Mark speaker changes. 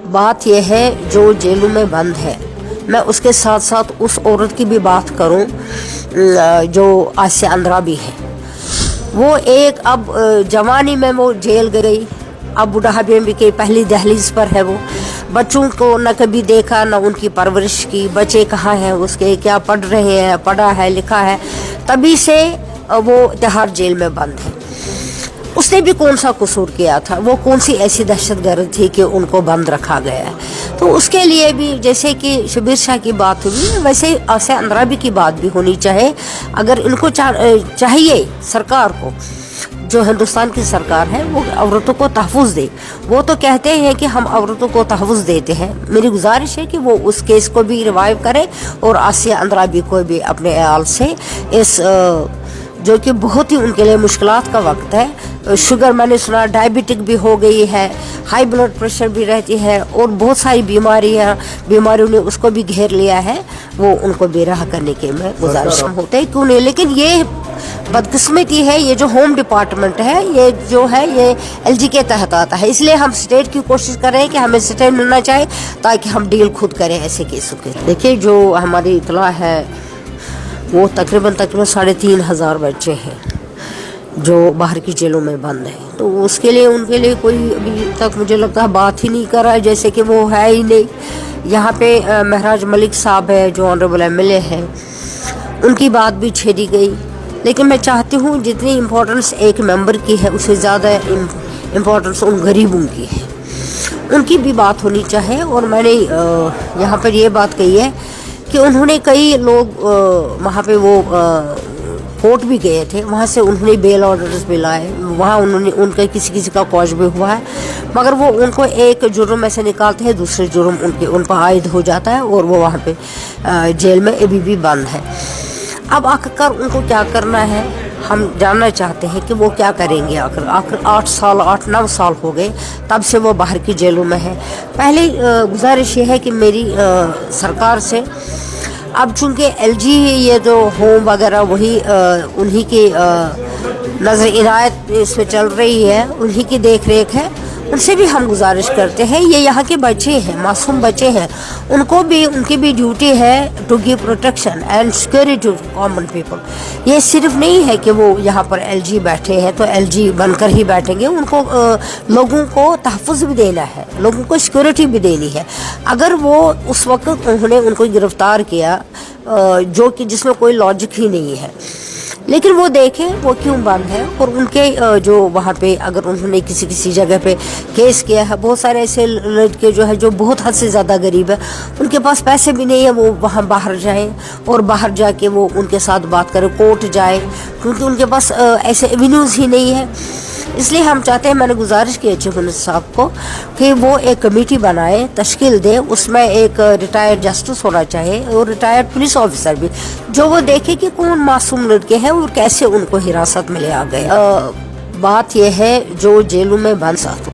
Speaker 1: बात यह है जो जेलों में बंद है, मैं उसके साथ साथ उस औरत की भी बात करूं जो आसिया अंद्राबी है। वो एक अब जवानी में वो जेल गई, अब बुढ़ापे में की पहली दहलीज पर है। वो बच्चों को न कभी देखा न उनकी परवरिश की, बच्चे कहाँ हैं उसके, क्या पढ़ रहे हैं, पढ़ा है लिखा है, तभी से वो तिहाड़ जेल में बंद है। उसने भी कौन सा कसूर किया था, वो कौन सी ऐसी दहशतगर्द थी कि उनको बंद रखा गया है। तो उसके लिए भी जैसे कि शबीर शाह की बात हुई, वैसे आसिया अंद्राबी की बात भी होनी चाहिए। अगर इनको चाहिए सरकार को, जो हिंदुस्तान की सरकार है, वो औरतों को तहफ़्फ़ुज़ दे। वो तो कहते हैं कि हम औरतों को तहफ़्फ़ुज़ देते हैं। मेरी गुजारिश है कि वो उस केस को भी रिवाइव करे और आसिया अंद्राबी को भी अपने आल से इस जो कि बहुत ही उनके लिए मुश्किलात का वक्त है। शुगर मैंने सुना डायबिटिक भी हो गई है, हाई ब्लड प्रेशर भी रहती है और बहुत सारी बीमारियों ने उसको भी घेर लिया है। वो उनको बेराह करने के में गुजारिश होते हैं क्यों नहीं। लेकिन ये बदकिस्मती है, ये जो होम डिपार्टमेंट है, ये जो है ये LG के तहत आता है। इसलिए हम स्टेट की कोशिश कर रहे हैं कि हमें स्टेट मिलना चाहिए ताकि हम डील खुद करें ऐसे केसों के। देखिए, जो हमारी इतला है वो तकरीबन 3,500 बच्चे हैं जो बाहर की जेलों में बंद हैं। तो उसके लिए उनके लिए कोई अभी तक मुझे लगता है बात ही नहीं कर रहा है, जैसे कि वो है ही नहीं। यहाँ पे महराज मलिक साहब है जो ऑनरेबल MLA हैं, उनकी बात भी छेड़ी गई। लेकिन मैं चाहती हूँ जितनी इम्पोर्टेंस एक मेंबर की है उससे ज़्यादा इम्पोर्टेंस उन गरीबों की है, उनकी भी बात होनी चाहिए। और मैंने यहाँ पर ये बात कही है कि उन्होंने कई लोग वहाँ पे वो कोर्ट भी गए थे, वहाँ से उन्होंने बेल ऑर्डर्स भी लाए, वहाँ उन्होंने उनका किसी का कॉज भी हुआ है, मगर वो उनको एक जुर्म में से निकालते हैं, दूसरे जुर्म उन पर आयद हो जाता है और वो वहाँ पे जेल में अभी भी बंद है। अब आखिरकार उनको क्या करना है, हम जानना चाहते हैं कि वो क्या करेंगे। आखिर 8-9 साल हो गए तब से वो बाहर की जेलों में है। पहले गुजारिश ये है कि मेरी सरकार से, अब चूँकि LG ये जो होम वगैरह वही उन्हीं की नज़र इनायत इसमें चल रही है, उन्हीं की देख रेख है, उनसे भी हम गुजारिश करते हैं, ये यहाँ के बच्चे हैं, मासूम बच्चे हैं, उनकी भी ड्यूटी है to give protection and security to common people. ये सिर्फ नहीं है कि वो यहाँ पर LG बैठे हैं तो LG बनकर ही बैठेंगे, उनको लोगों को तहफ़्फ़ुज़ भी देना है, लोगों को सिक्योरिटी भी देनी है। अगर वो उस वक्त उन्होंने उनको गिरफ़्तार किया जो कि जिसमें कोई लॉजिक ही नहीं है, लेकिन वो देखें वो क्यों बंद है। और उनके जो वहाँ पे अगर उन्होंने किसी जगह पे केस किया है, बहुत सारे ऐसे लड़के जो है जो बहुत हद से ज़्यादा गरीब है, उनके पास पैसे भी नहीं है, वो वहाँ बाहर जाएं और बाहर जाके वो उनके साथ बात करें, कोर्ट जाए, क्योंकि उनके पास ऐसे एवेन्यूज़ ही नहीं है। इसलिए हम चाहते हैं, मैंने गुजारिश की चीफ मिनिस्टर साहब को कि वो एक कमेटी बनाए, तश्कील दे, उसमें एक रिटायर्ड जस्टिस होना चाहिए और रिटायर्ड पुलिस ऑफिसर भी, जो वो देखे कि कौन मासूम लड़के हैं और कैसे उनको हिरासत में लिया गया। बात यह है जो जेलों में बंद साथ